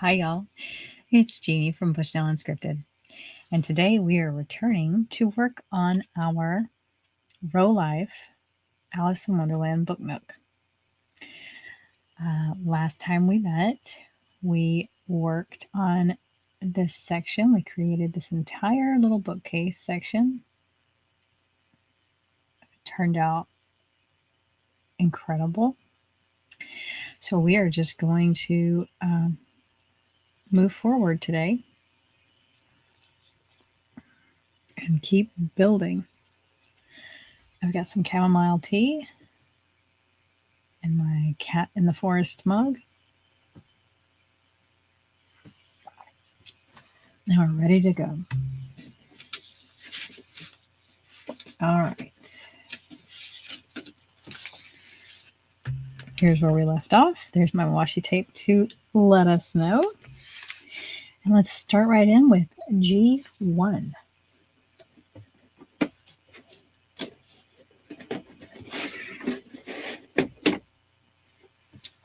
Hi, y'all. It's Jeannie from Bushnell Unscripted. And today we are returning to work on our Rolife Alice in Wonderland book Nook. Last time we met, we worked on this section. We created this entire little bookcase section. It turned out incredible. So we are just going to move forward today and keep building. I've got some chamomile tea and my cat in the forest mug. Now we're ready to go. All right. Here's where we left off. There's my washi tape to let us know. And let's start right in with G1.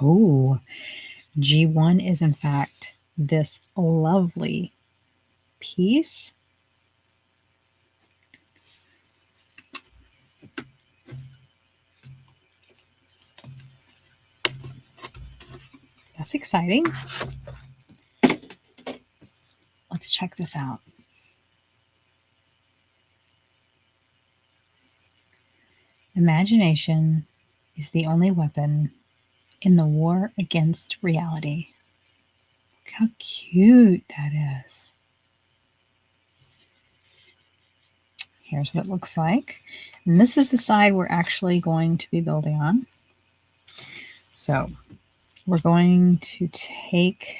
Oh, G1 is in fact this lovely piece. That's exciting. Let's check this out. Imagination is the only weapon in the war against reality. Look how cute that is. Here's what it looks like. And this is the side we're actually going to be building on. So we're going to take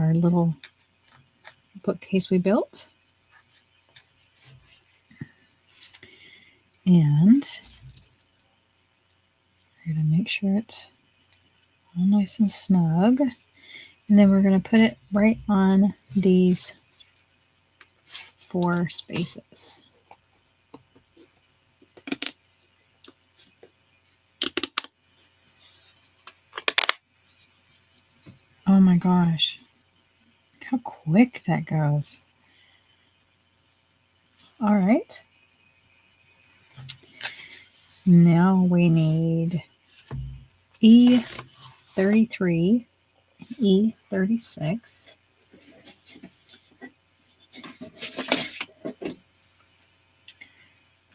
our little bookcase we built and we're going to make sure it's all nice and snug. And then we're going to put it right on these 4 spaces. Oh my gosh. Look how quick that goes. All right. Now we need E33, E36.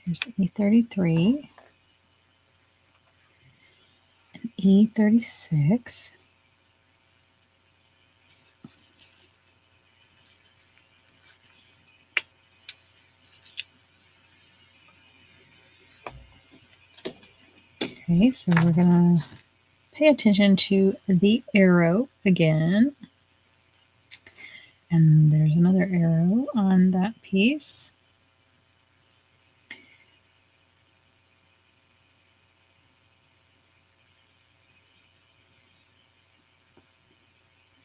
Here's E33 and E36. Okay, so we're going to pay attention to the arrow again. And there's another arrow on that piece.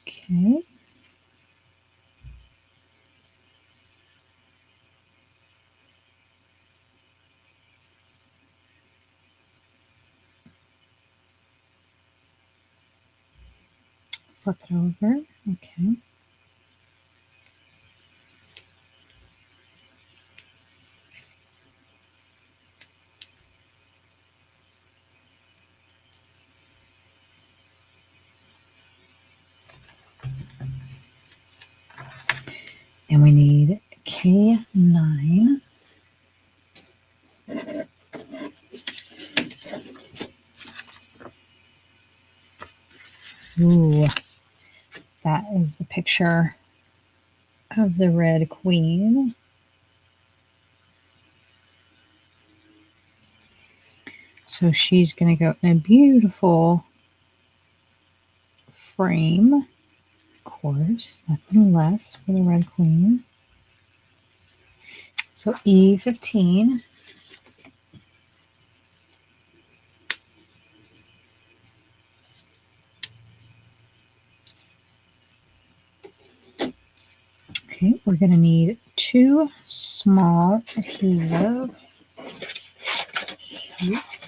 Okay. Flip it over. Okay. And we need K9. Ooh, that is the picture of the Red Queen. So she's going to go in a beautiful frame. Of course, nothing less for the Red Queen. So E15. Okay, we're going to need 2 small adhesive sheets.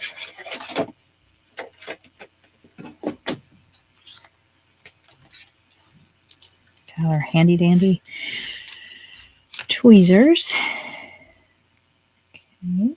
our handy dandy tweezers. Okay.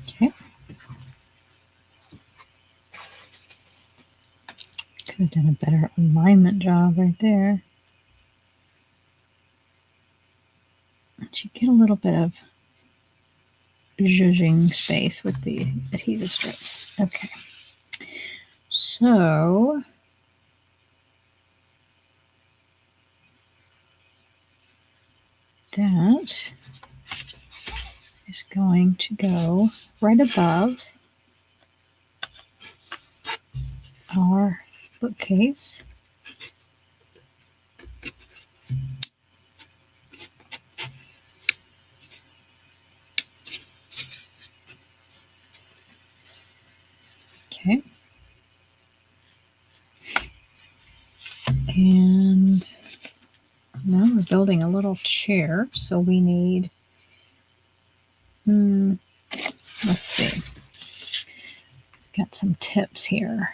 Okay. Could have done a better alignment job right there. But you get a little bit of zhuzhing space with the adhesive strips. Okay. So that is going to go right above our bookcase. Okay. And now we're building a little chair, so we need, let's see, got some tips here.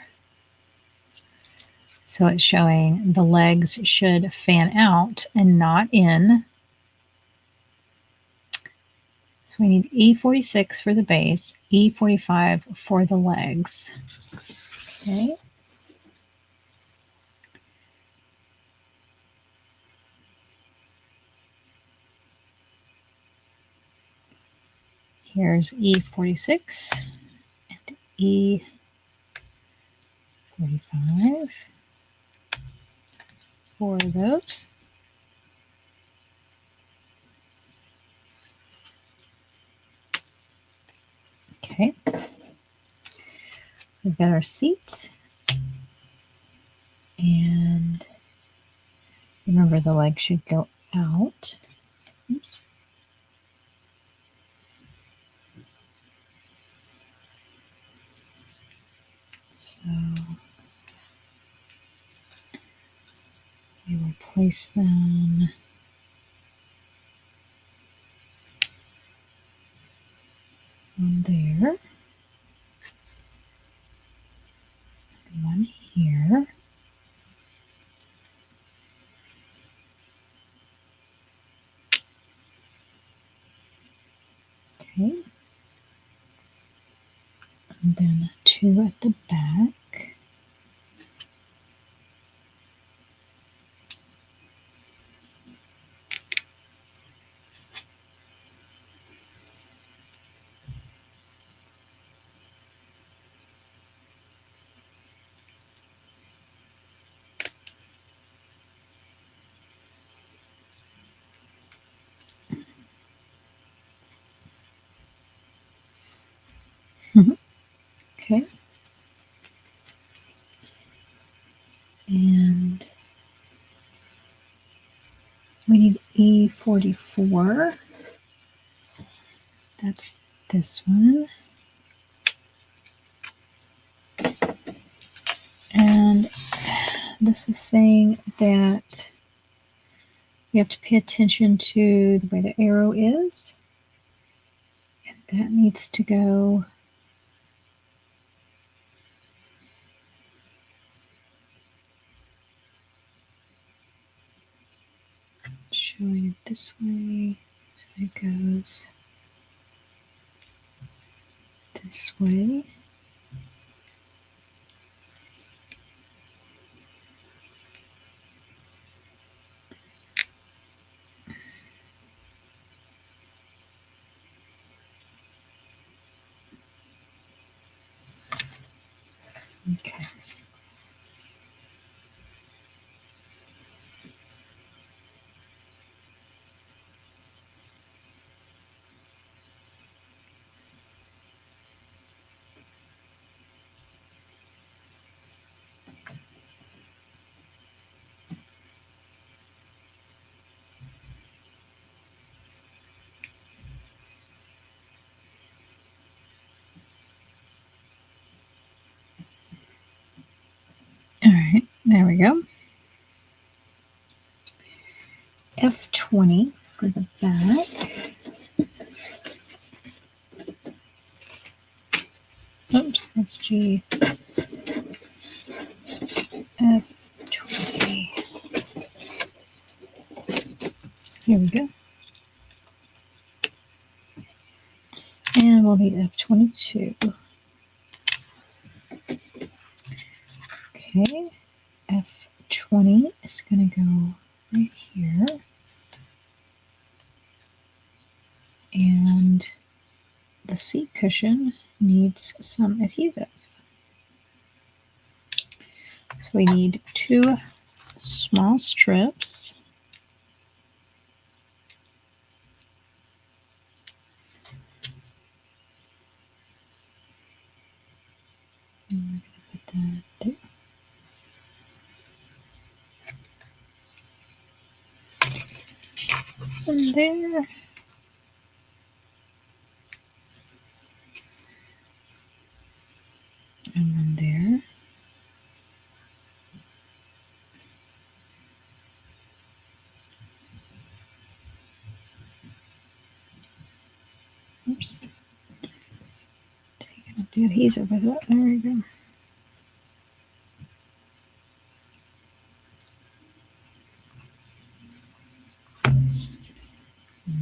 So it's showing the legs should fan out and not in. So we need E46 for the base, E45 for the legs. Okay. Here's E46 and E45 for those. Okay. We've got our seat. And remember, the leg should go out. Oops. So we will place them on there. And one here. Okay. And then two at the back. Okay. And we need E44. That's this one. And this is saying that you have to pay attention to the way the arrow is. And that needs to go showing it this way. So it goes this way. Okay. All right, there we go. F20 for the back. Oops, that's G. F20. Here we go. And we'll need F22. Okay, F20 is going to go right here. And the seat cushion needs some adhesive. So we need 2 small strips. And we're going to put that there. And there. And then there. Oops. Taking up the adhesive with it. There we go.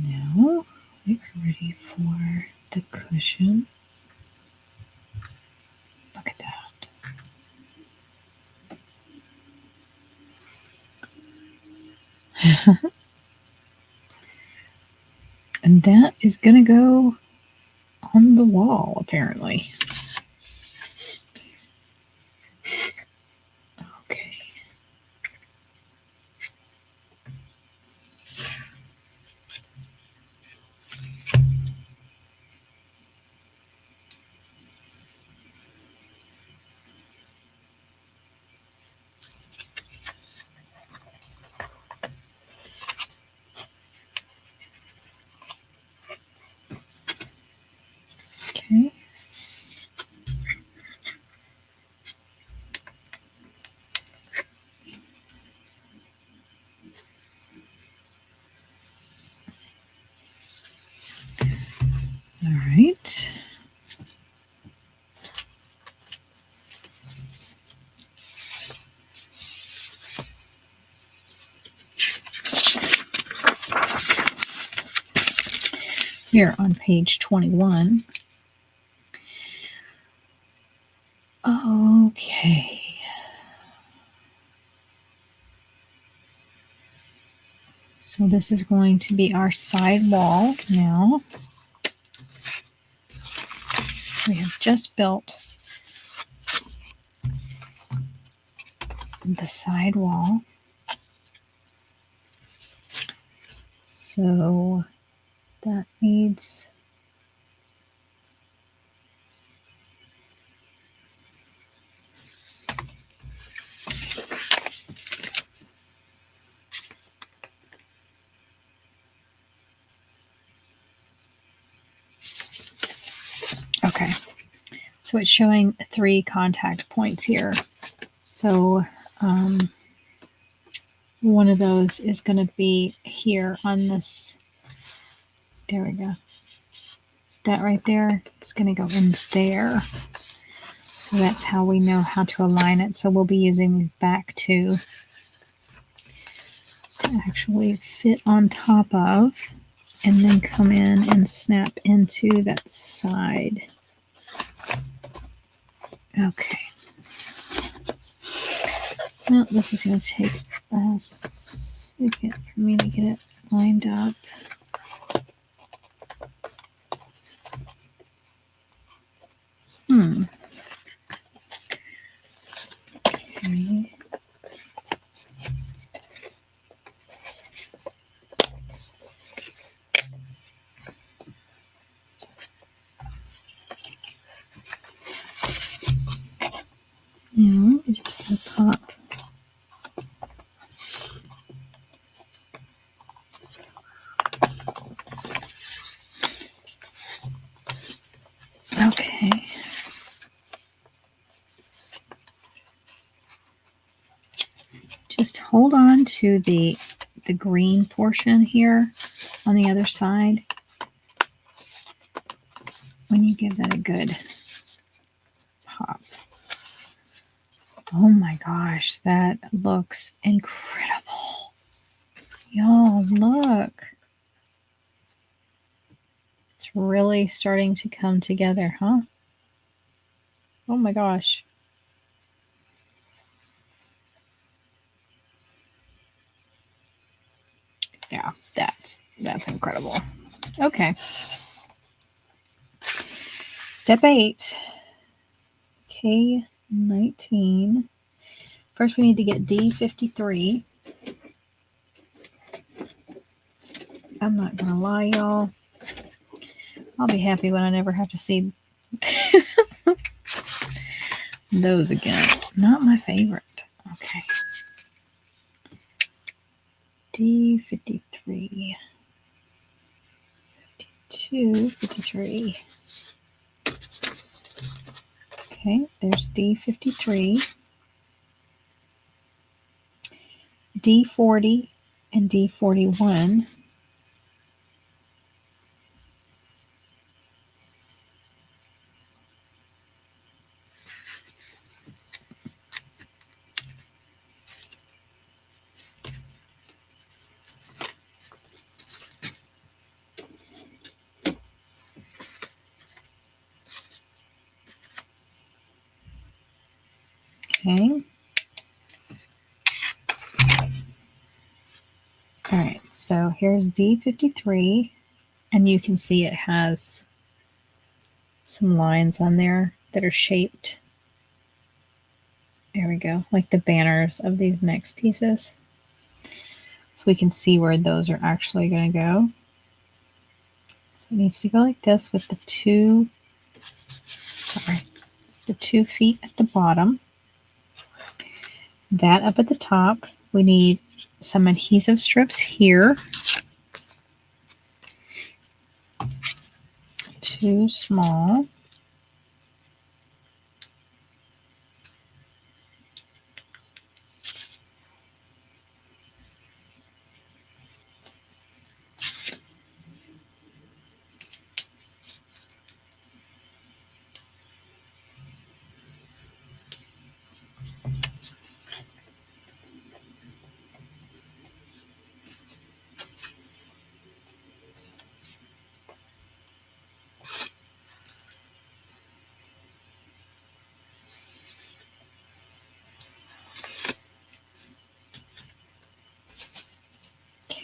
Now we are ready for the cushion. Look at that. And that is going to go on the wall, apparently. Okay. Okay. All right. Here on page 21. Okay. So this is going to be our side wall now. We have just built the side wall. So that needs okay. So it's showing 3 contact points here. So one of those is going to be here on this. There we go. That right there is going to go in there. So that's how we know how to align it. So we'll be using these back two to actually fit on top of and then come in and snap into that side. Okay. Well, this is going to take a second for me to get it lined up. Okay. Now we're just going to pop okay. just hold on to the green portion here on the other side when you give that a good pop. Oh my gosh, that looks incredible. Y'all, look. It's really starting to come together, huh? Oh my gosh. Yeah, that's incredible. Okay. Step 8. K19. First we need to get D53. I'm not gonna lie, y'all. I'll be happy when I never have to see those again. Not my favorite. Okay. D53. 52, 53. Okay, there's D53. D40 and D41. Okay. All right, so here's D53, and you can see it has some lines on there that are shaped. There we go, like the banners of these next pieces. So we can see where those are actually going to go. So it needs to go like this with the two feet at the bottom. That up at the top. We need some adhesive strips here. 2 small.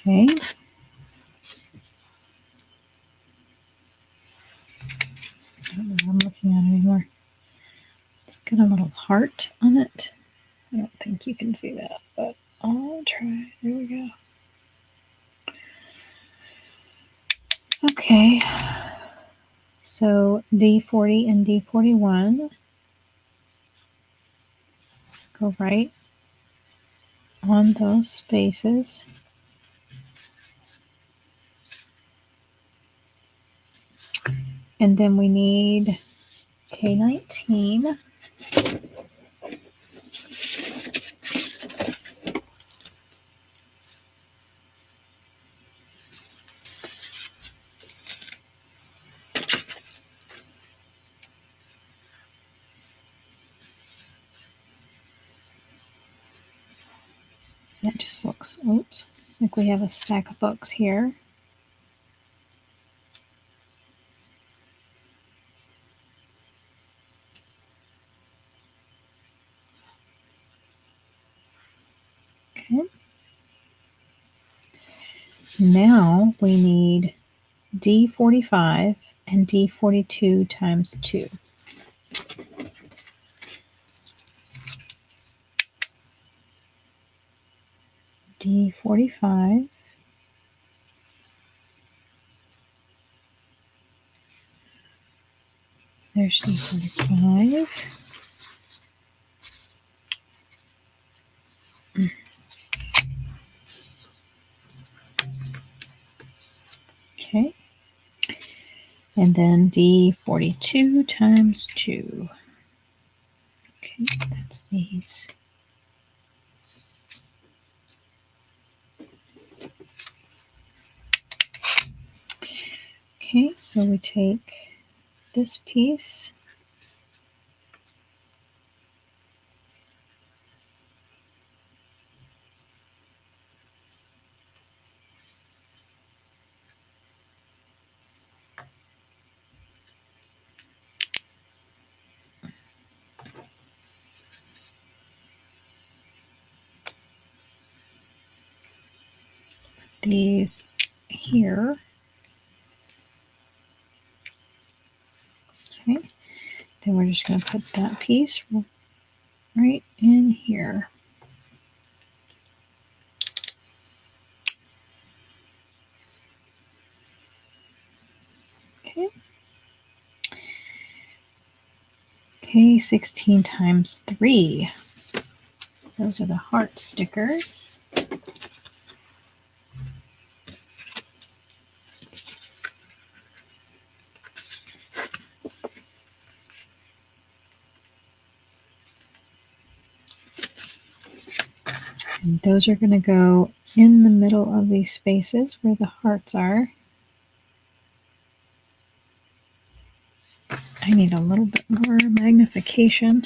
Okay. I don't know what I'm looking at anymore. It's got a little heart on it. I don't think you can see that, but I'll try. There we go. Okay. So D40 and D41 go right on those spaces. And then we need K19. That just looks, oops, like we have a stack of books here. Okay. Now we need D45 and D42 times 2. D45. There's D45. Okay. And then D42 times 2. Okay, that's these. Okay, so we take this piece, these here. Okay, then we're just going to put that piece right in here. Okay. Okay, 16 times 3. Those are the heart stickers. And those are going to go in the middle of these spaces where the hearts are. I need a little bit more magnification.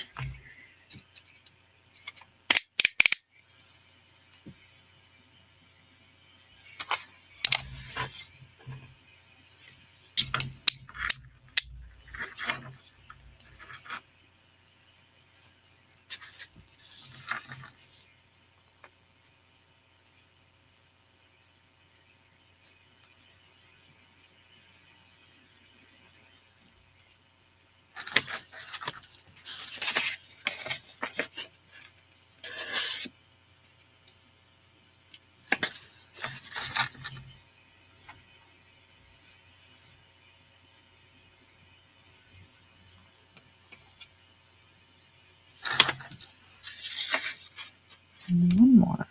And one more.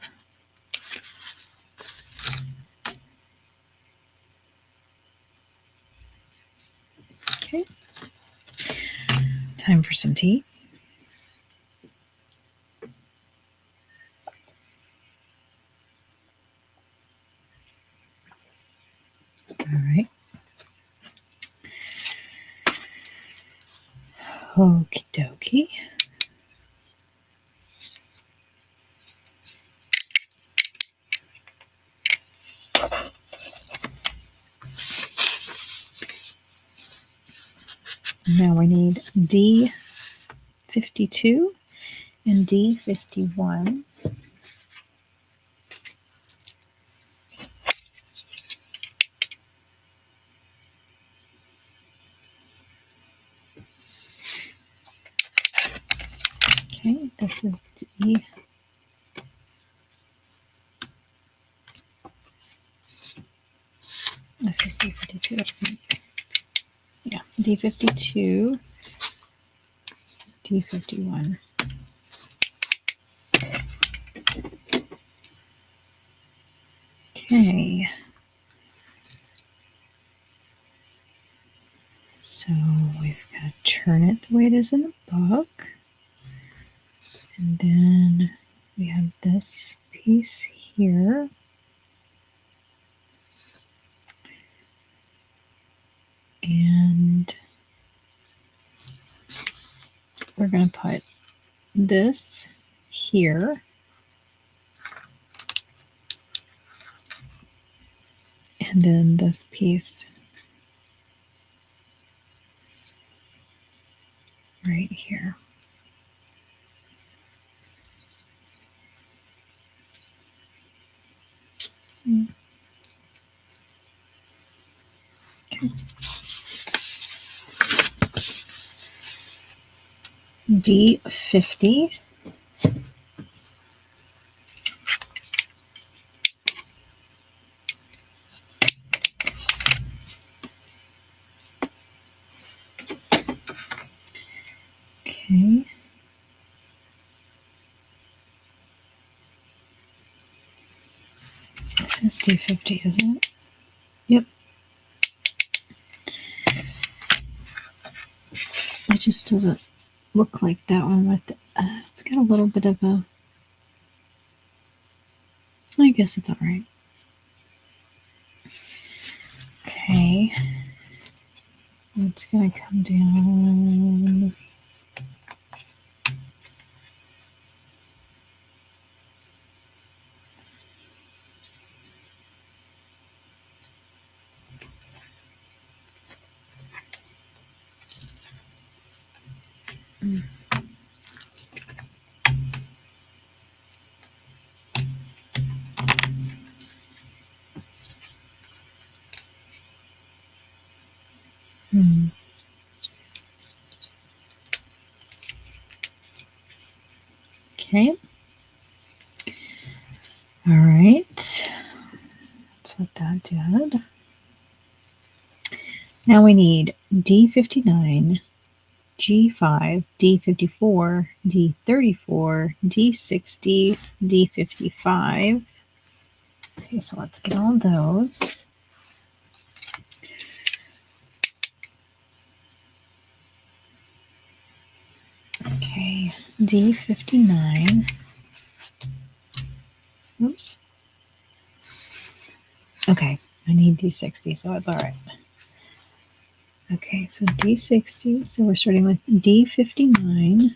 Okay. Time for some tea. All right. Okie dokie. Now we need D52 and D51. Okay, this is D. This is D52, I think. Yeah, D52, D51. Okay. So we've got to turn it the way it is in the book. And then we have this piece here. And we're going to put this here. And then this piece right here. Okay. D50. Okay. This is D50, isn't it? Yep. It just doesn't look like that one with the, it's got a little bit of a, I guess it's all right. Okay. It's going to come down. Okay. All right. That's what that did. Now we need D59, G5, D54, D34, D60, D55. Okay, so let's get all those. Okay, D59. Oops. Okay, I need D60, so it's all right. Okay, so D60, so we're starting with D59,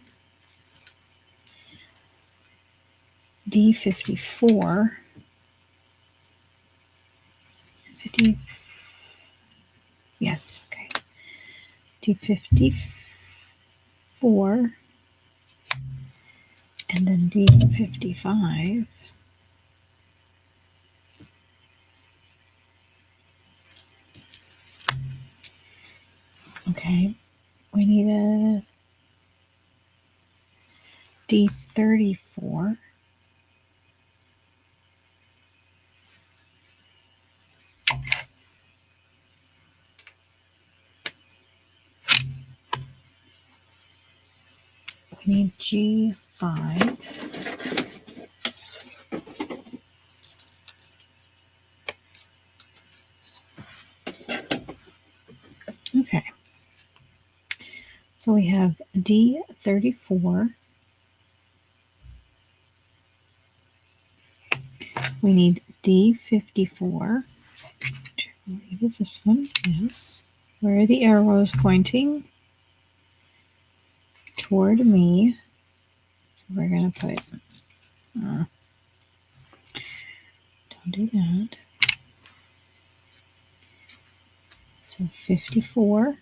D54, 50, yes, okay, D54, and then D55. Okay, we need a D34. We need G5. Okay, so we have D34. We need D54. Which I believe is this one. Yes. Where are the arrows pointing? Toward me. So we're going to put, don't do that. So 54.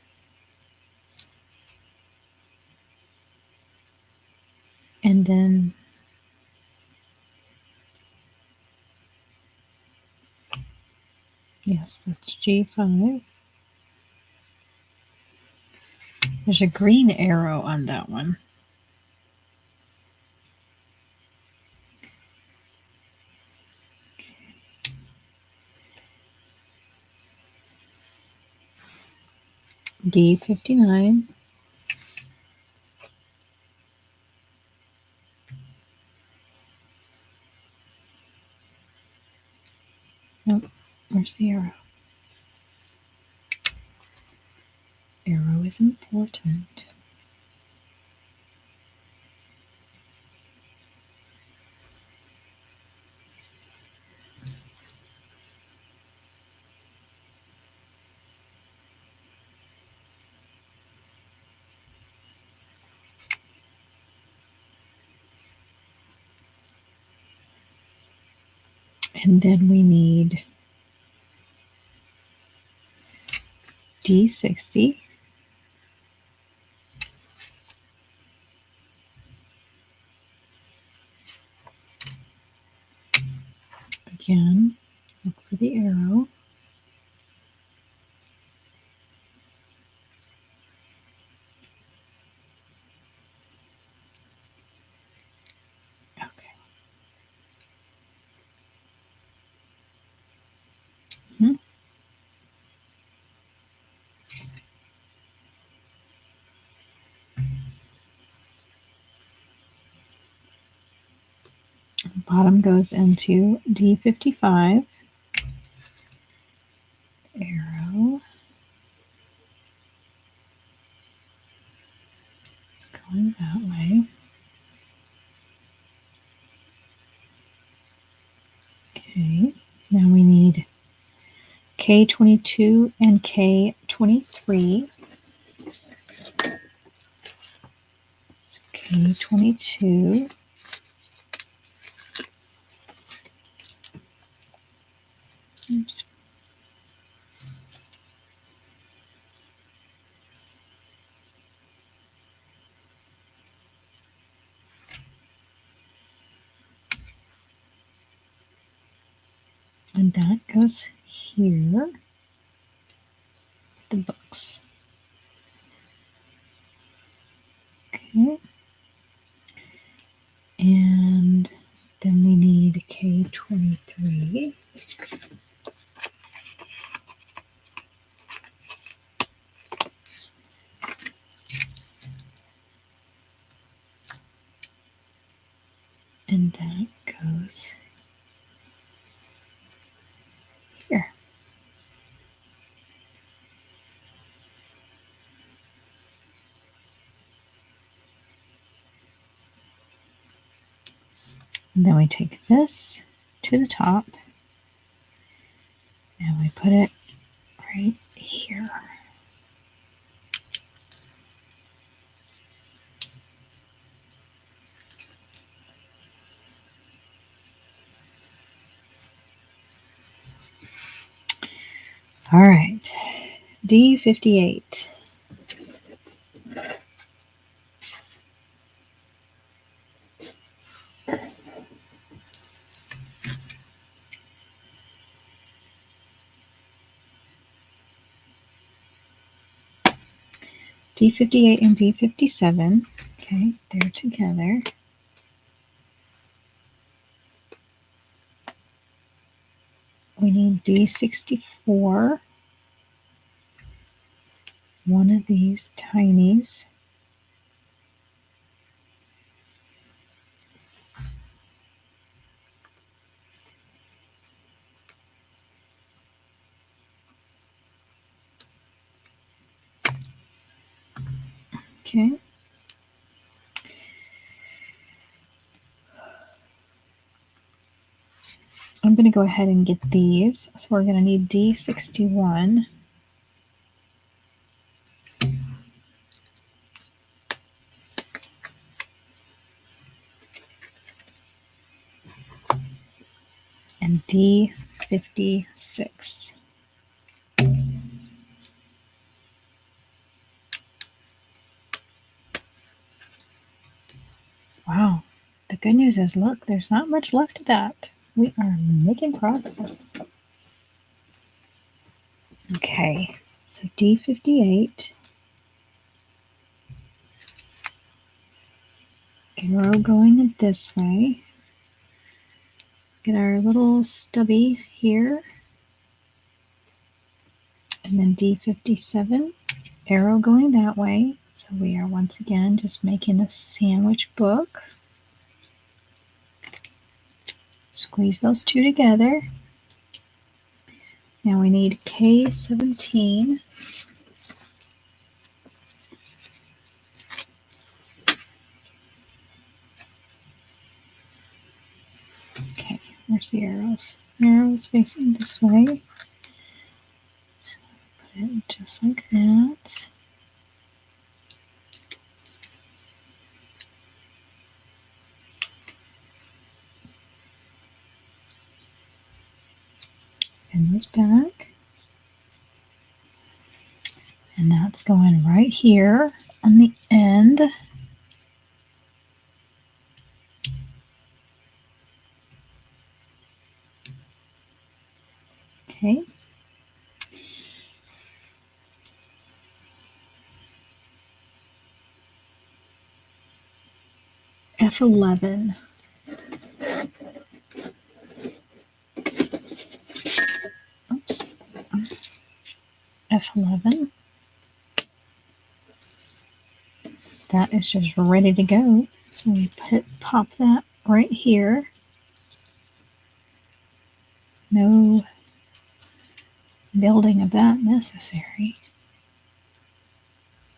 And then yes, that's G5. There's a green arrow on that one. D59. Nope. Where's the arrow? Arrow is important. And then we need D60. Again, look for the arrow. Okay. Bottom goes into D55. Arrow. It's going that way. Okay. Now we need K22 and K23. K22. Oops. And that goes here, the books. Okay. And then we need K23. And that goes here. And then we take this to the top and we put it right here. All right, D58. D58 and D57, okay, they're together. We need D64, one of these tinies. Okay. I'm going to go ahead and get these. So we're going to need D61. And D56. Wow. The good news is, look, there's not much left of that. We are making progress. Okay, so D58. Arrow going this way. Get our little stubby here. And then D57, arrow going that way. So we are once again just making a sandwich book. Squeeze those two together. Now we need K17. Okay, where's the arrows? Arrows facing this way. So put it just like that. Pin those back. And that's going right here on the end. Okay. F11. Oops. F11. That is just ready to go. So we pop that right here. No building of that necessary.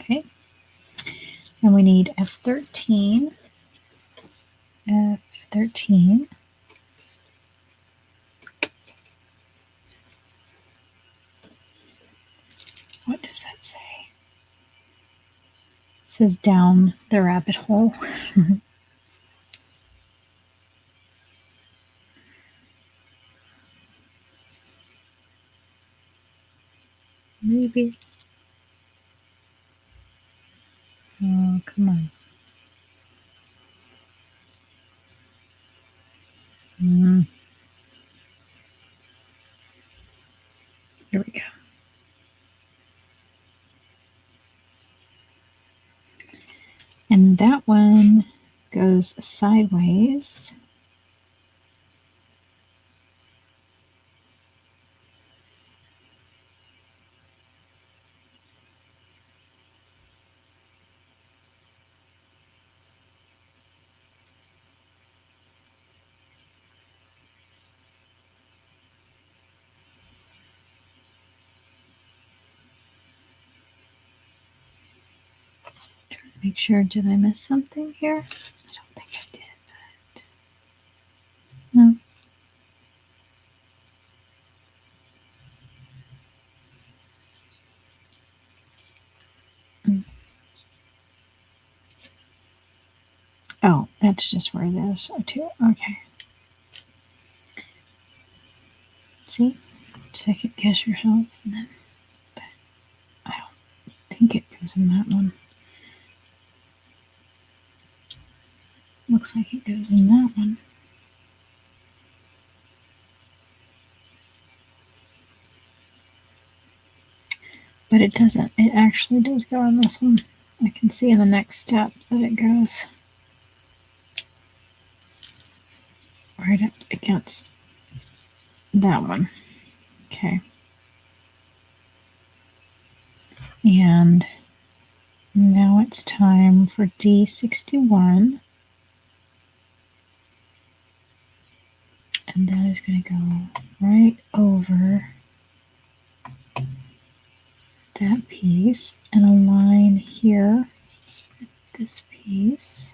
Okay. And we need F13. F13. What does that say? says down the rabbit hole. Maybe. Oh, come on. Here we go. And that one goes sideways. Make sure, did I miss something here? I don't think I did, but no. Oh, that's just where it is, too. Okay. See? Second guess yourself, and then, but I don't think it goes in that one. Looks like it goes in that one. But it doesn't. It actually does go on this one. I can see in the next step that it goes right up against that one. Okay. And now it's time for D61. And that is going to go right over that piece and align here with this piece.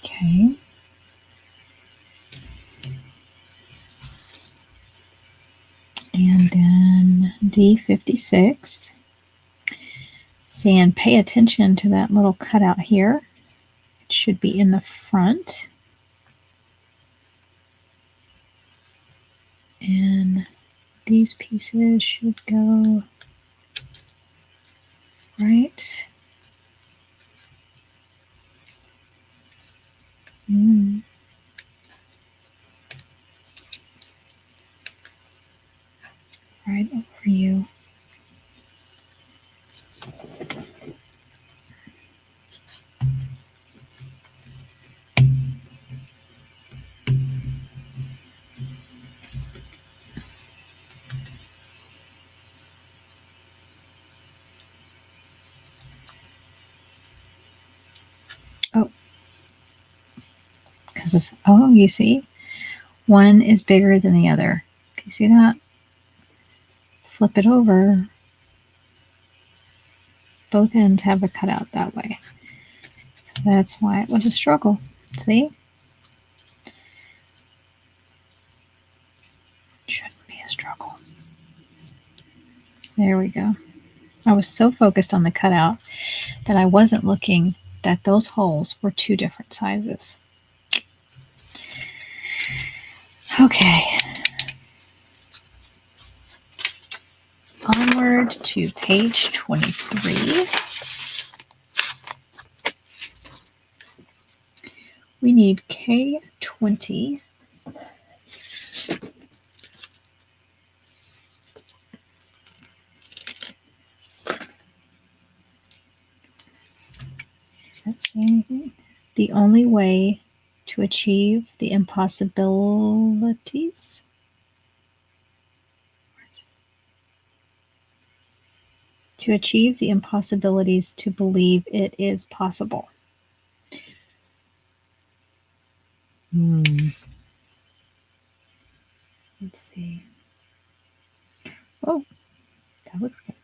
Okay. And then D56, saying pay attention to that little cutout here. It should be in the front. And these pieces should go right. Right over you. Oh, because it's, oh, you see, one is bigger than the other. Can you see that? Flip it over. Both ends have a cutout that way. So that's why it was a struggle. See? Shouldn't be a struggle. There we go. I was so focused on the cutout that I wasn't looking that those holes were two different sizes. Okay. Onward to page 23. We need K20. Does that say anything? The only way to achieve the impossibilities. To achieve the impossibilities, to believe it is possible. Let's see. Oh, that looks good.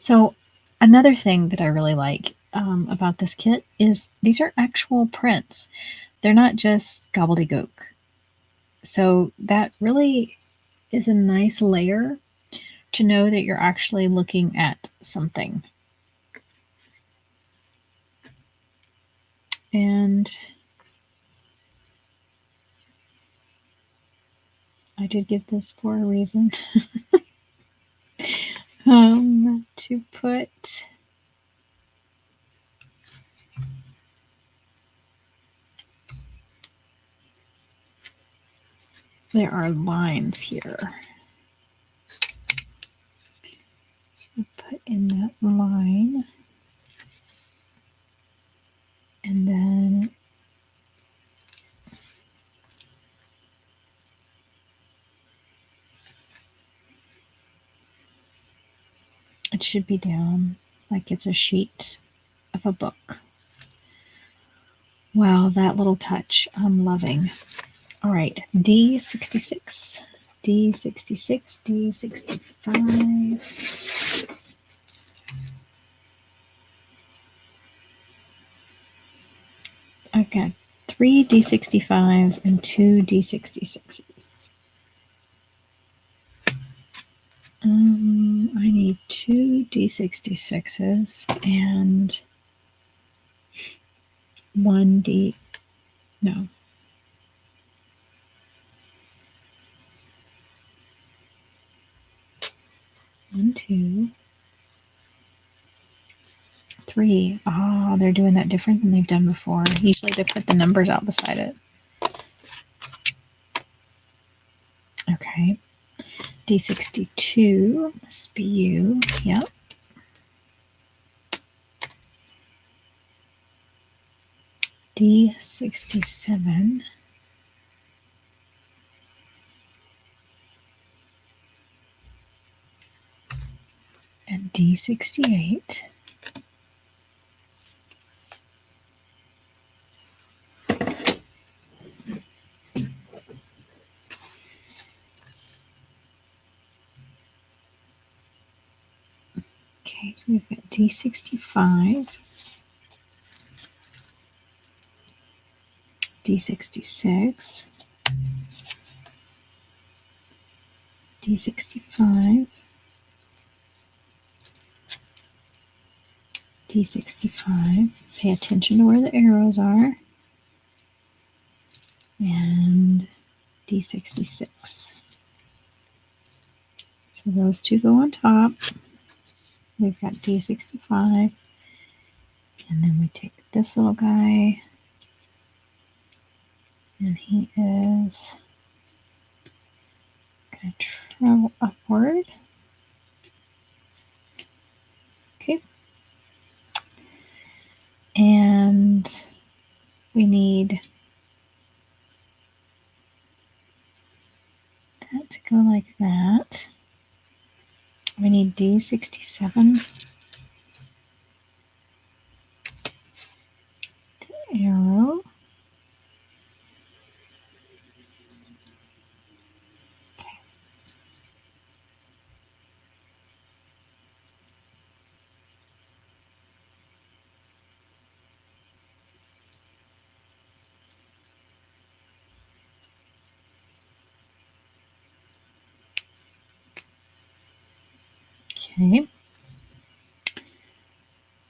So another thing that I really like about this kit is these are actual prints. They're not just gobbledygook. So that really is a nice layer to know that you're actually looking at something. And I did get this for a reason. To put there are lines here. So we put in that line, and then it should be down like it's a sheet of a book. Wow, that little touch I'm loving. All right, D66, D66, D65. I've got 3 D65s and 2 D66s. I need 2 D66s and 1 D. No. 1, 2, 3. Oh, they're doing that different than they've done before. Usually they put the numbers out beside it. Okay. D62 must be you. Yep. D67. And D68. Okay, so we've got D65, D66, D65, D65. Pay attention to where the arrows are. And D66. So those two go on top. We've got D65. And then we take this little guy. And he is going to travel upward. Okay. And we need that to go like that. We need D67. The arrow. Okay.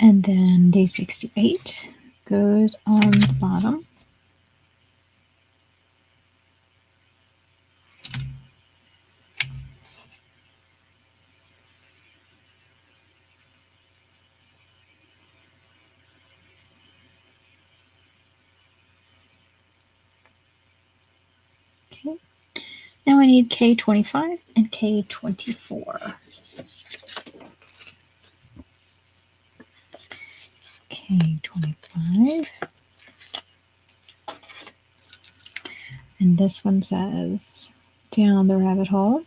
And then D68 goes on the bottom. Okay. Now I need K25 and K24. K25. And this one says down the rabbit hole.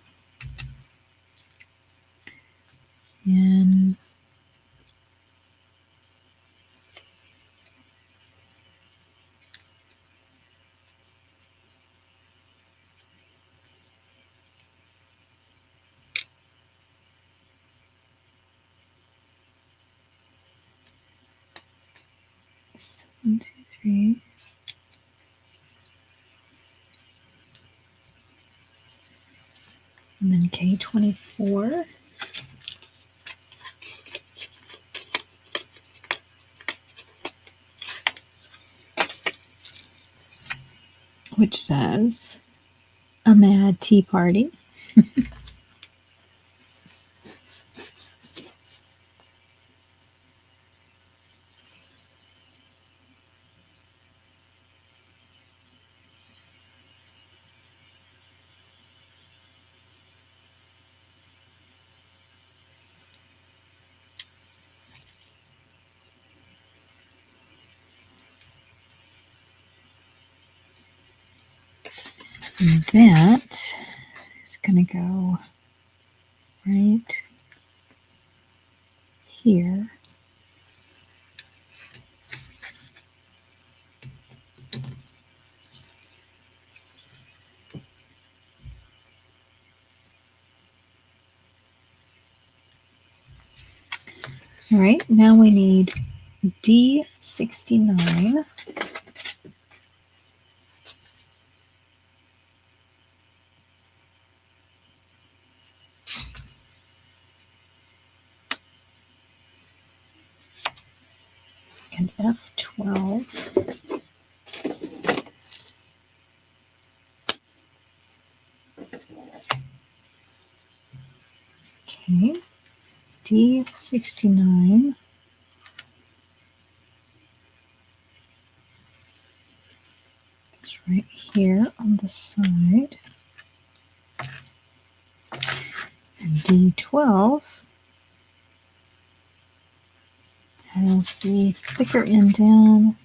And 1, 2, 3. And then K24. Which says, a mad tea party. And that is going to go right here. All right, now we need D69. And F12. Okay, D69. It's right here on the side. And D12 has the thicker end down.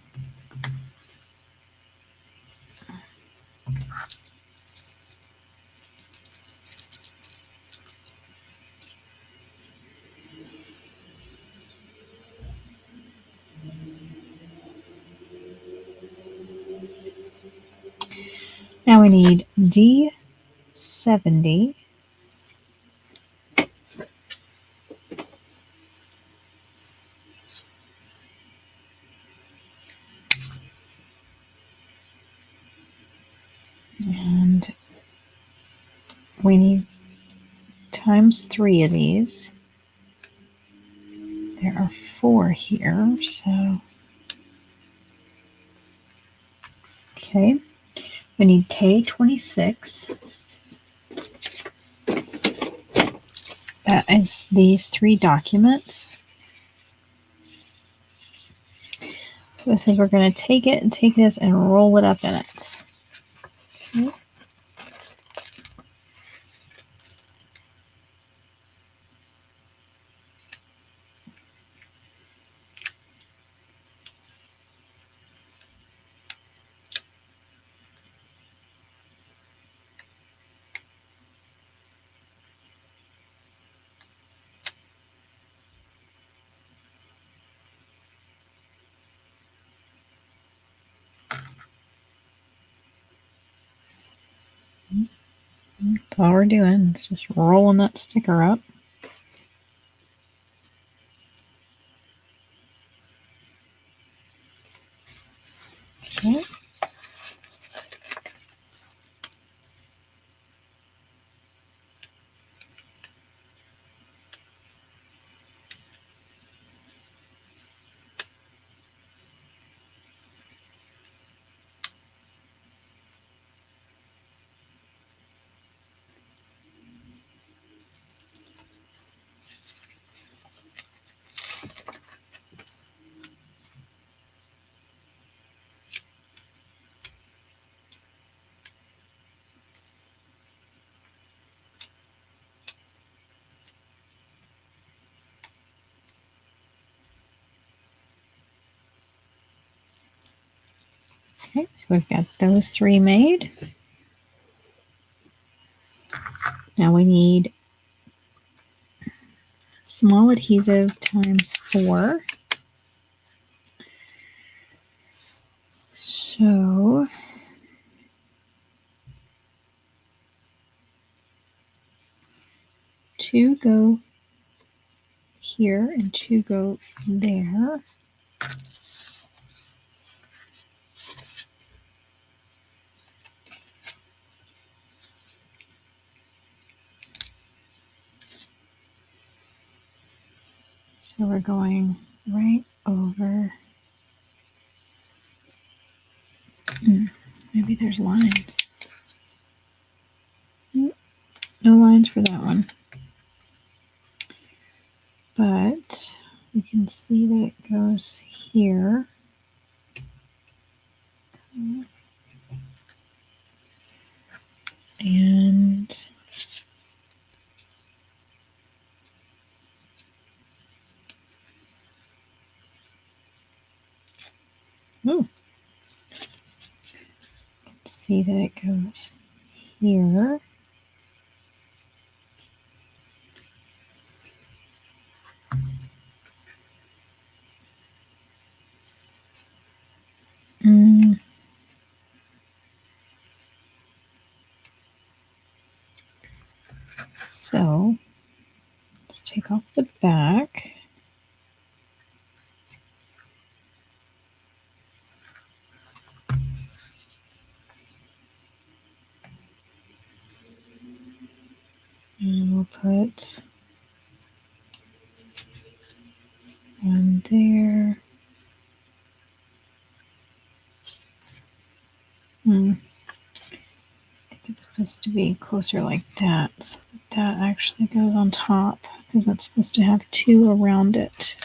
Now we need D70. And we need times 3 of these. There are 4 here, so okay. We need K26. That is these 3 documents. So it says we're going to take it and take this and roll it up in it. Okay. That's all we're doing. It's just rolling that sticker up. Okay. Okay, so we've got those 3 made. Now we need small adhesive times 4. So two go here and 2 go there. So we're going right over. Maybe there's lines. No lines for that one. But you can see that it goes here. And see that it goes here. So let's take off the back. And we'll put one there. I think it's supposed to be closer like that, so that actually goes on top, because that's supposed to have two around it.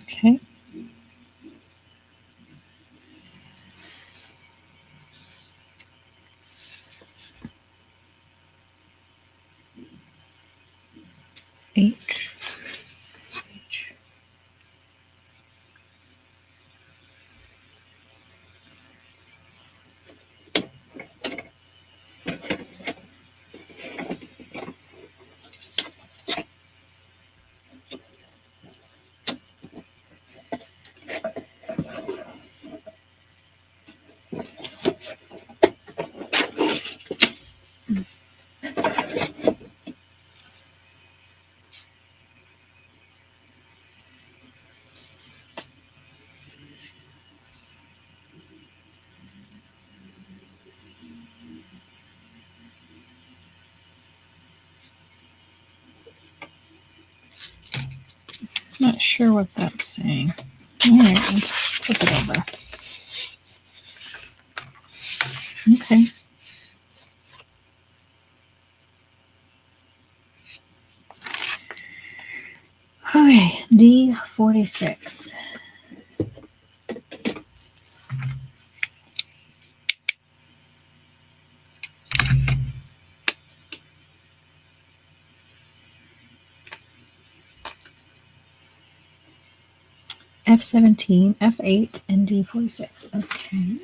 Okay. H. Not sure what that's saying. All right, let's flip it over. Okay. Okay, D46. F17, F8, and D46. Okay.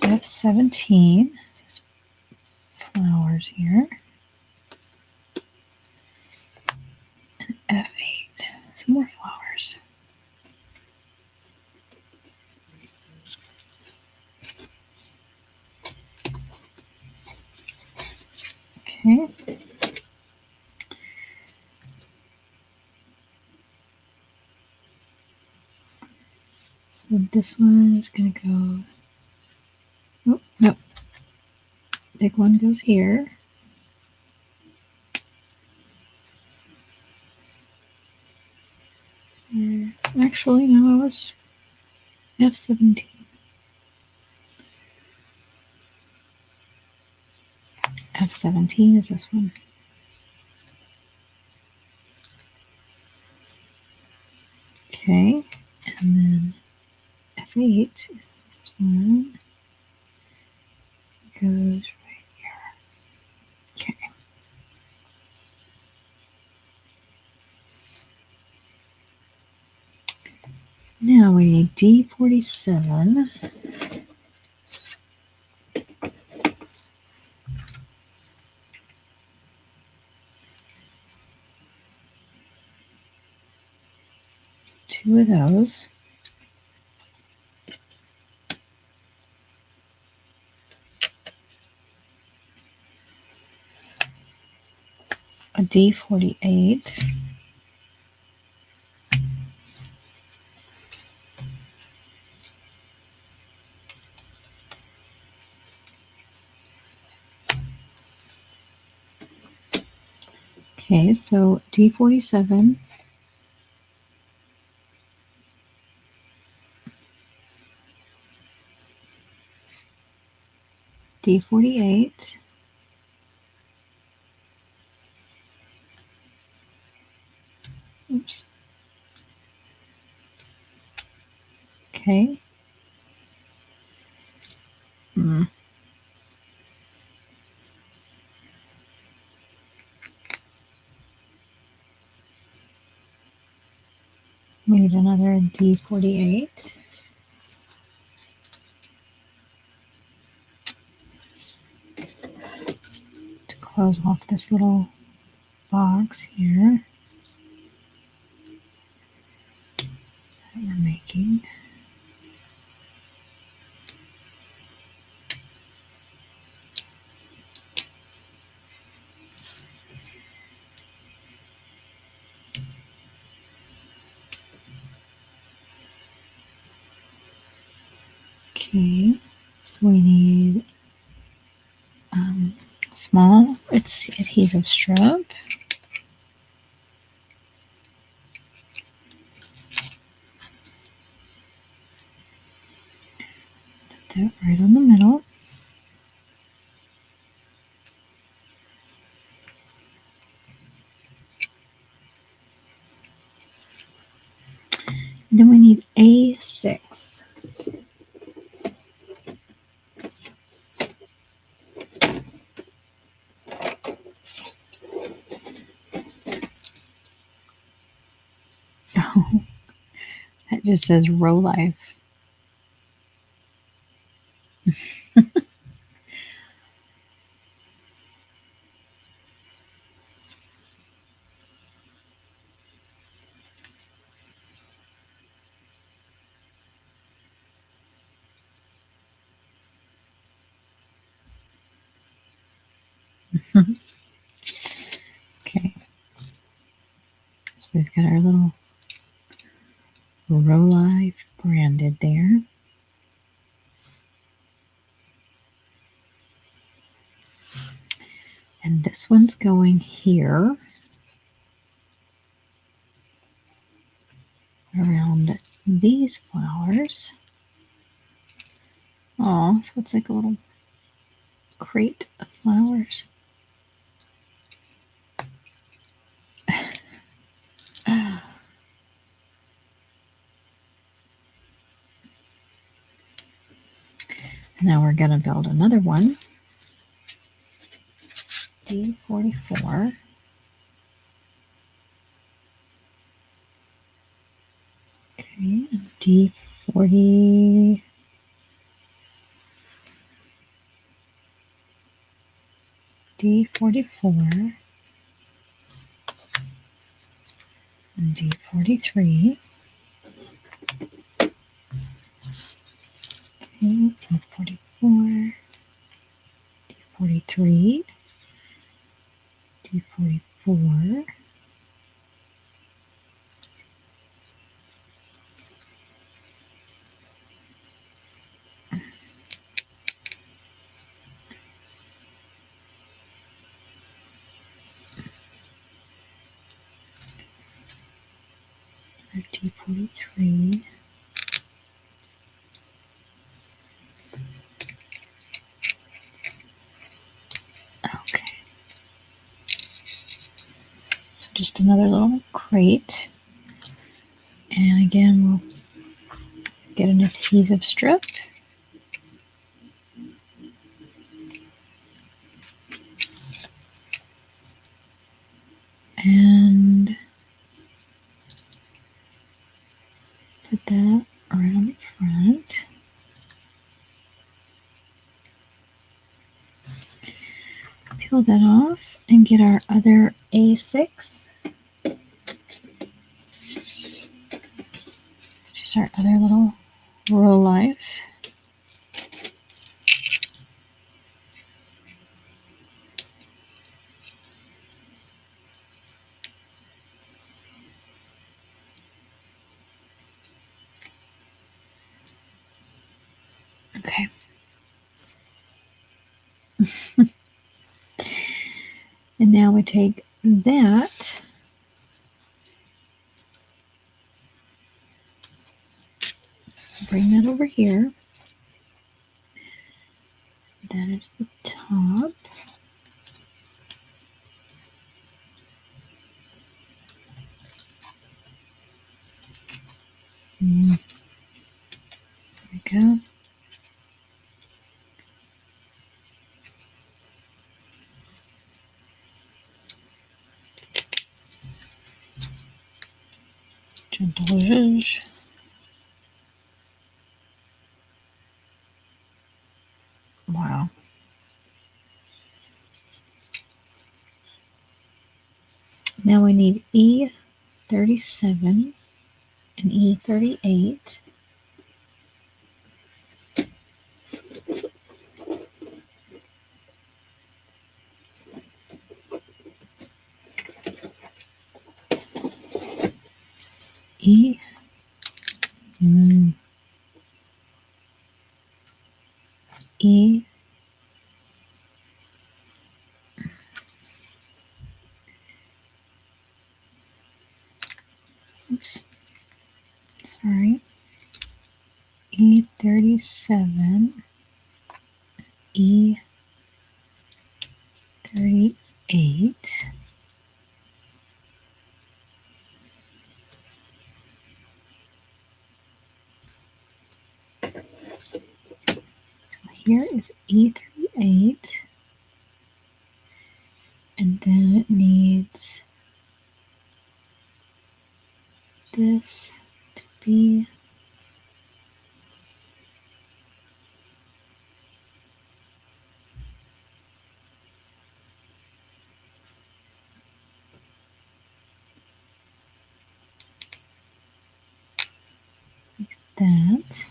F17. There's flowers here. And F8. Some more flowers. Okay. So this one is going to go. Oh, no. Big one goes here. Actually, no, it was F17. F17 is this one. Okay, and then F8 is this one. It goes right here. Now we need D47. Two of those. A D48. Okay, so D47. D48. Oops. Okay. We need another D48. To close off this little box here that we're making. Okay, so we need small adhesive strip. Put that right on the middle. And then we need A6. Oh, that just says Rolife. Okay, so we've got our little Rolife branded there. And this one's going here around these flowers. Oh, so it's like a little crate of flowers. Now we're going to build another one. D44. Okay, D40. D44. And D43. Okay, so 44. D43. D44. D43. Okay. So just another little crate. And again, we'll get an adhesive strip. And put that around the front. Peel that off and get our other A6. Just our other little Rolife. Okay. And now we take that, bring that over here. That is the top. There we go. Gentle zhuzh. Wow. Now we need E37 and E38. E. E. Oops. Sorry. E37. E38. So here is E38. And then it needs this to be that.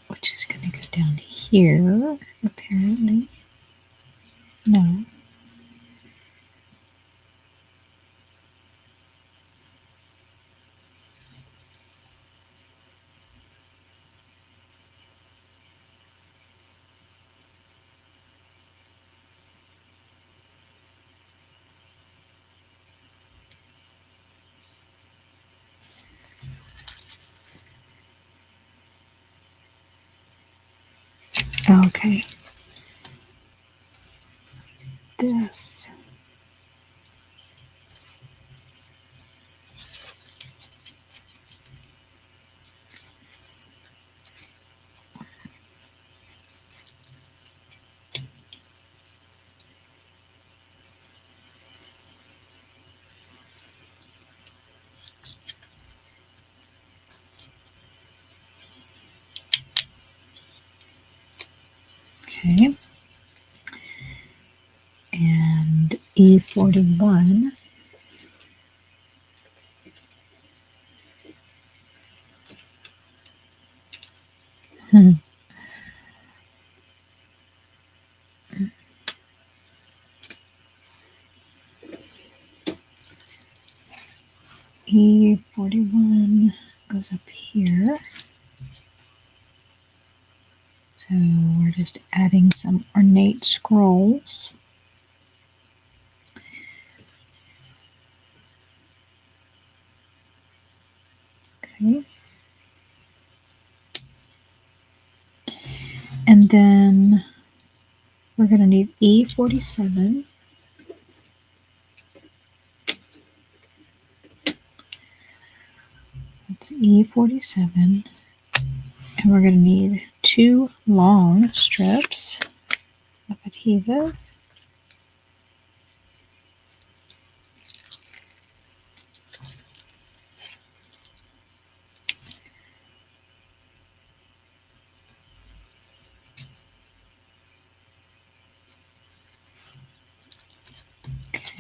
Which is going to go down here, apparently. No. Okay. This. Okay. And E41. E41 goes up here. So we're just adding some ornate scrolls. Okay. And then we're going to need E47. That's E47. And we're going to need 2 long strips of adhesive.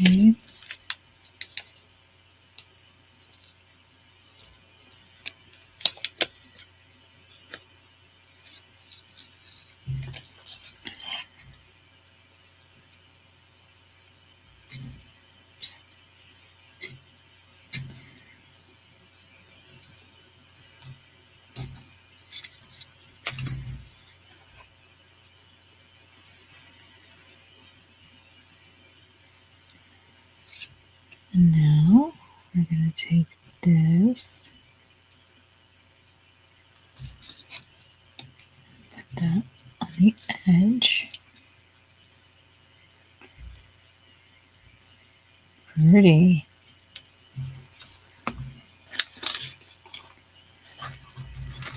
Okay. And now we're going to take this, put that on the edge. Pretty.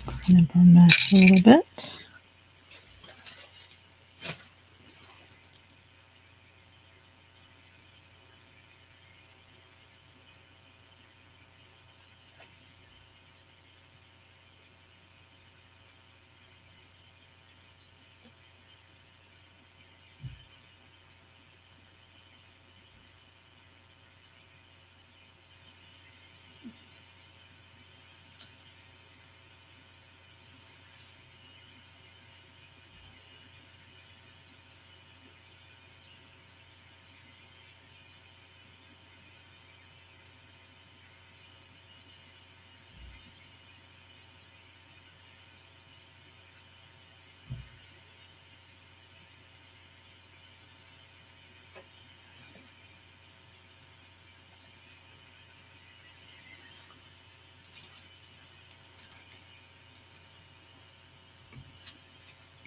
Clean up our mess a little bit.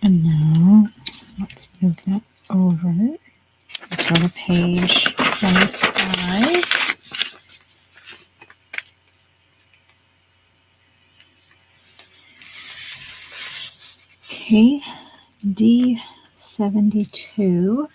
And now let's move that over. Go to page 25. Okay, D72.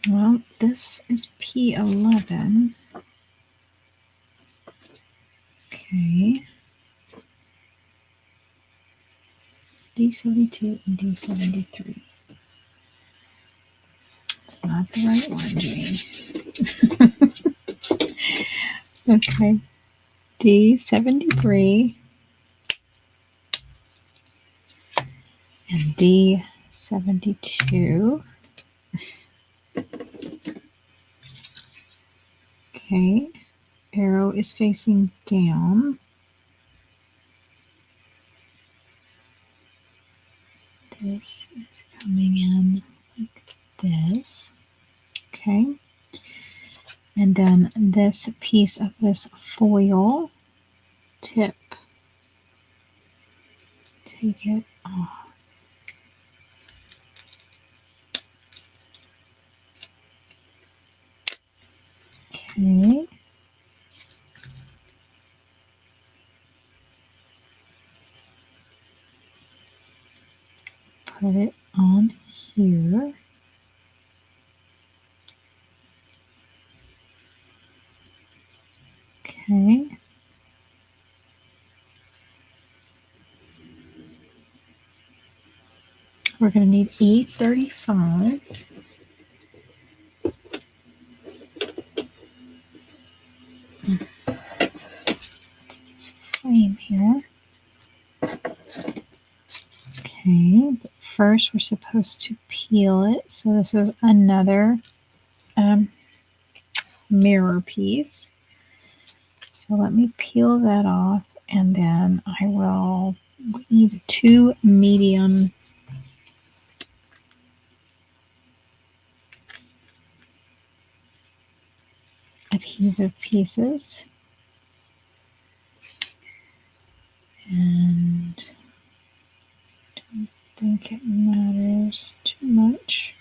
Well, this is P11. Okay. D72 and D73. It's not the right one, Jane. Okay. D73 and D72. Okay. Arrow is facing down. This is coming in like this. Okay. And then this piece of this foil tip, take it off. Okay. Put it on here. Okay. We're going to need E35. It's this frame here. Okay, but first we're supposed to peel it. So this is another mirror piece. So let me peel that off, and then I will need 2 medium adhesive pieces. And I don't think it matters too much.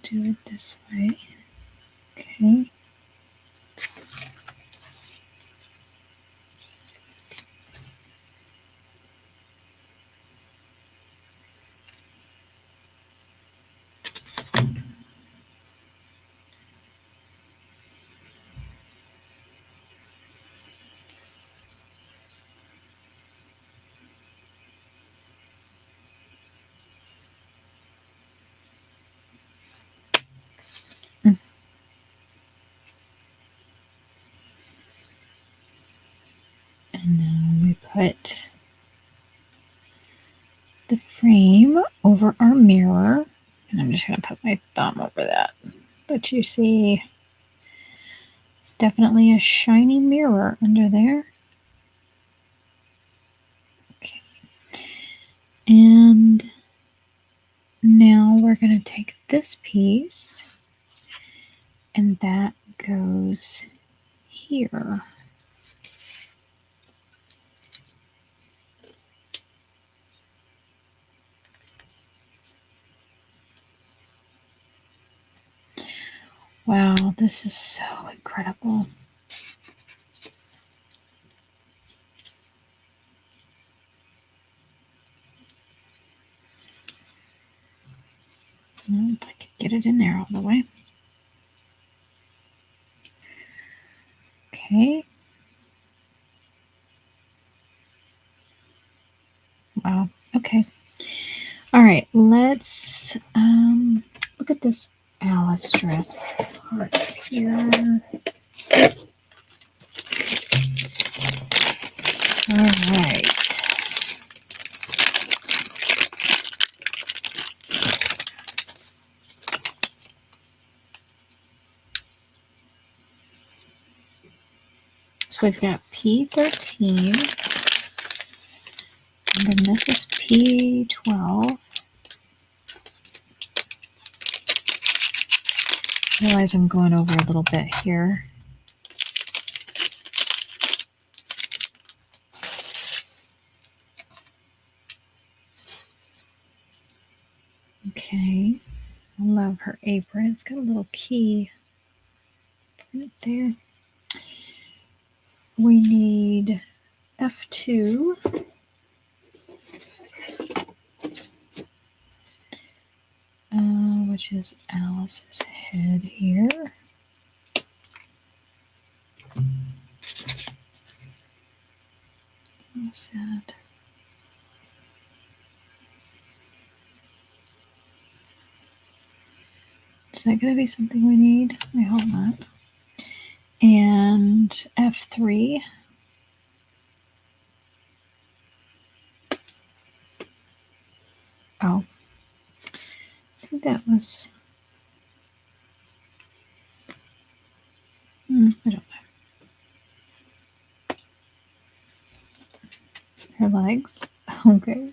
do it this way. Okay. And now we put the frame over our mirror. And I'm just going to put my thumb over that. But you see, it's definitely a shiny mirror under there. Okay. And now we're going to take this piece, and that goes here. Wow, this is so incredible. If I could get it in there all the way. Okay. Wow. Okay. All right. Let's look at this Alice dress parts here. All right. So we've got P13, and then this is P12. I realize I'm going over a little bit here. Okay, I love her apron. It's got a little key right there. We need F2. Which is Alice's head here. What's that? Is that going to be something we need? I hope not. And F3. Oh. I think that was... I don't know. Her legs. Okay.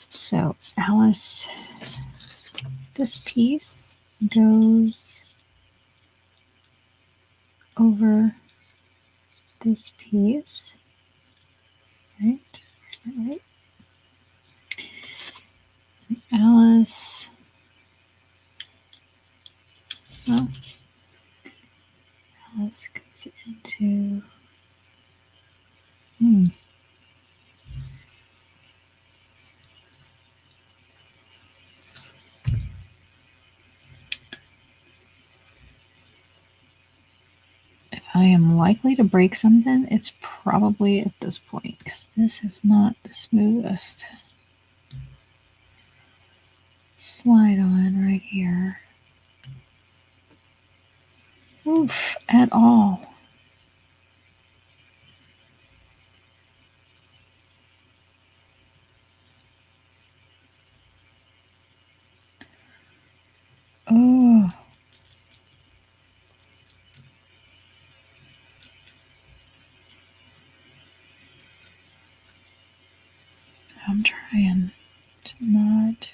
So Alice, this piece goes over this piece. Right? Right. Alice. Well, Alice goes into. If I am likely to break something, it's probably at this point, because this is not the smoothest slide on right here. Oof, at all. Oh. I'm trying to not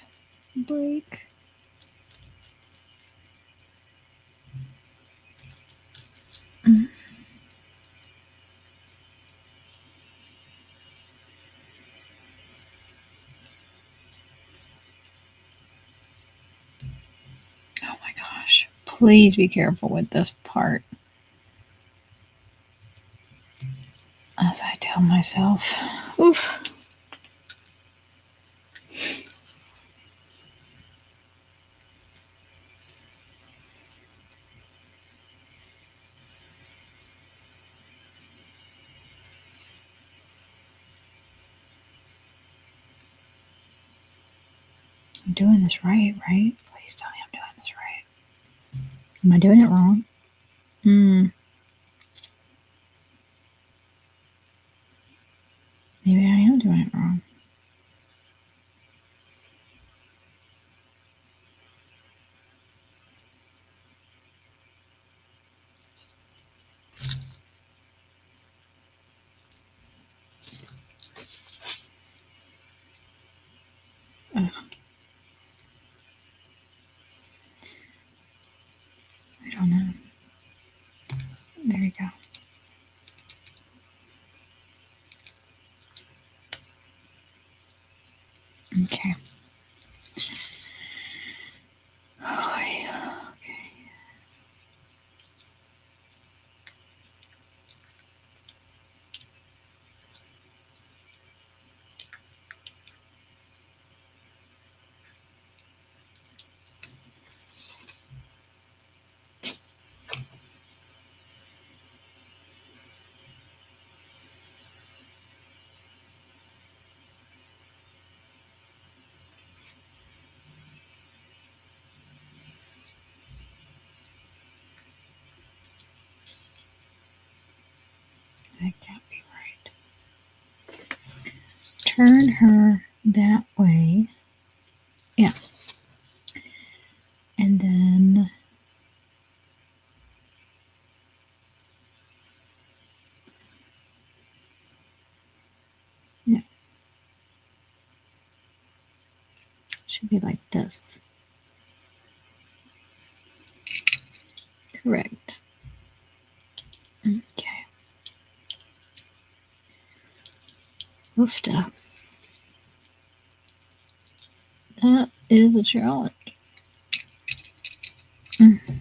break. Please be careful with this part. As I tell myself. Oof. I'm doing this right? Please tell me I'm doing this right. Am I doing it wrong? Maybe I am doing it wrong. Ugh. I don't know. There you go. Okay. Oh, yeah. Okay. That can't be right. Turn her that way. Yeah. And then yeah. Should be like this. Correct. Okay. Oofta. That is a challenge. Okay.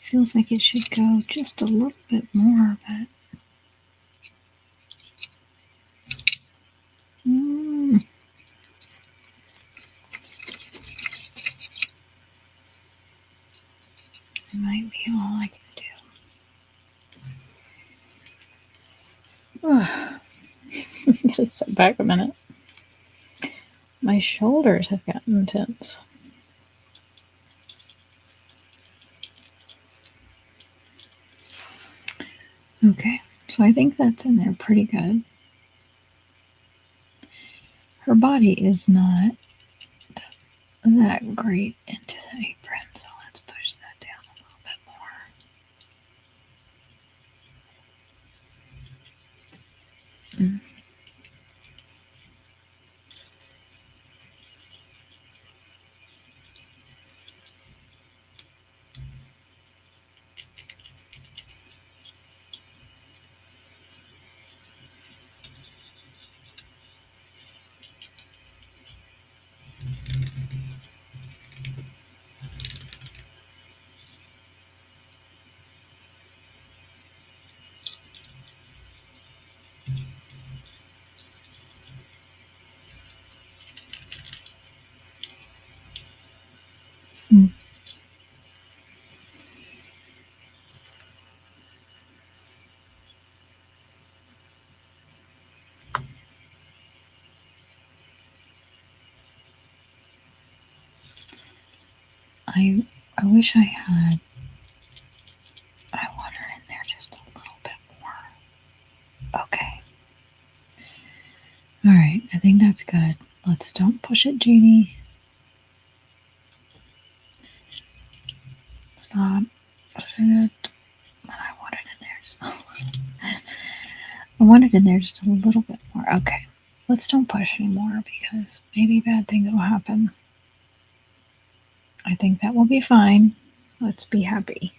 Feels like it should go just a little bit more, but it might be all I can do. Gotta sit back a minute. My shoulders have gotten tense. Okay, so I think that's in there pretty good. Her body is not that great into the apron, so let's push that down a little bit more. I wish I had water in there just a little bit more. Okay. All right, I think that's good. Let's don't push it, Jeannie. Stop pushing it. I want it in there just a little. I want it in there just a little bit more. Okay, let's don't push anymore because maybe bad things will happen. I think that will be fine. Let's be happy.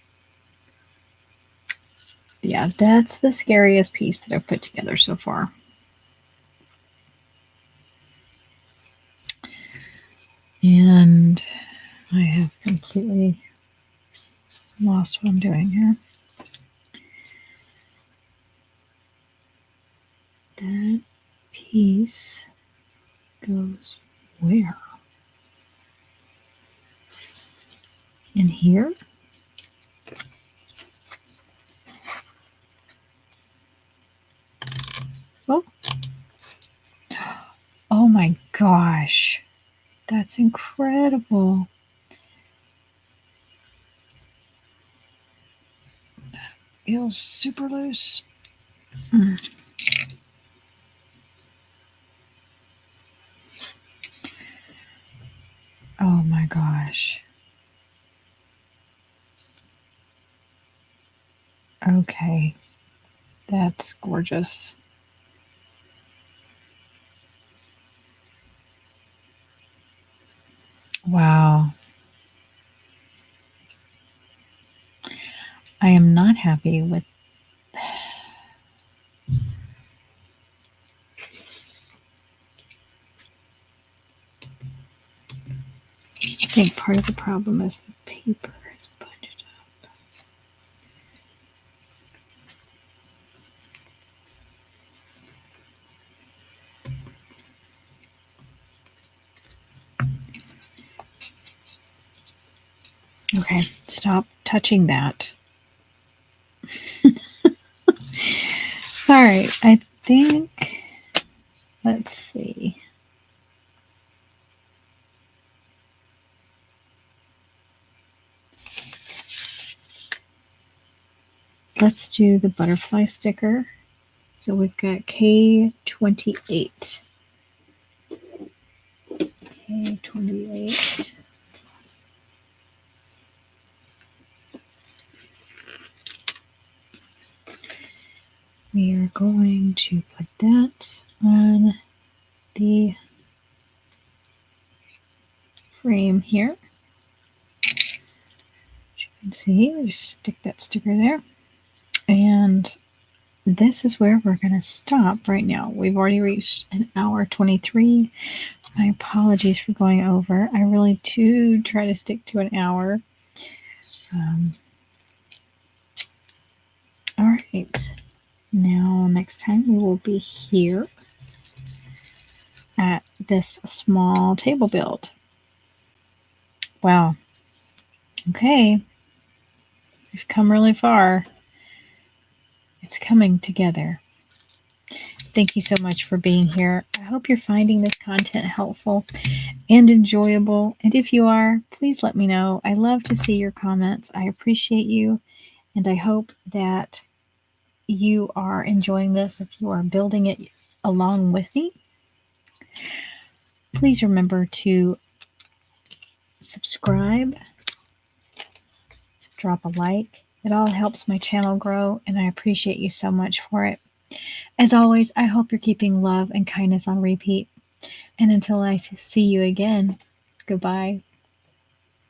Yeah, that's the scariest piece that I've put together so far. And I have completely lost what I'm doing here. That piece goes where? In here? Oh. Oh my gosh. That's incredible. That feels super loose. Oh my gosh. Okay. That's gorgeous. Wow. I am not happy with I think part of the problem is the paper is bunched up. Okay, stop touching that. All right, I think, let's see. Let's do the butterfly sticker. So we've got K28. K28. We are going to put that on the frame here. As you can see, we just stick that sticker there. And this is where we're going to stop right now. We've already reached an hour 23. My apologies for going over. I really do try to stick to an hour. All right. Now, next time we will be here at this small table build. Wow. Okay. We've come really far. It's coming together. Thank you so much for being here. I hope you're finding this content helpful and enjoyable. And if you are, please let me know. I love to see your comments. I appreciate you. And I hope that you are enjoying this if you are building it along with me. Please remember to subscribe, drop a like. It all helps my channel grow, and I appreciate you so much for it. As always, I hope you're keeping love and kindness on repeat. And until I see you again, goodbye.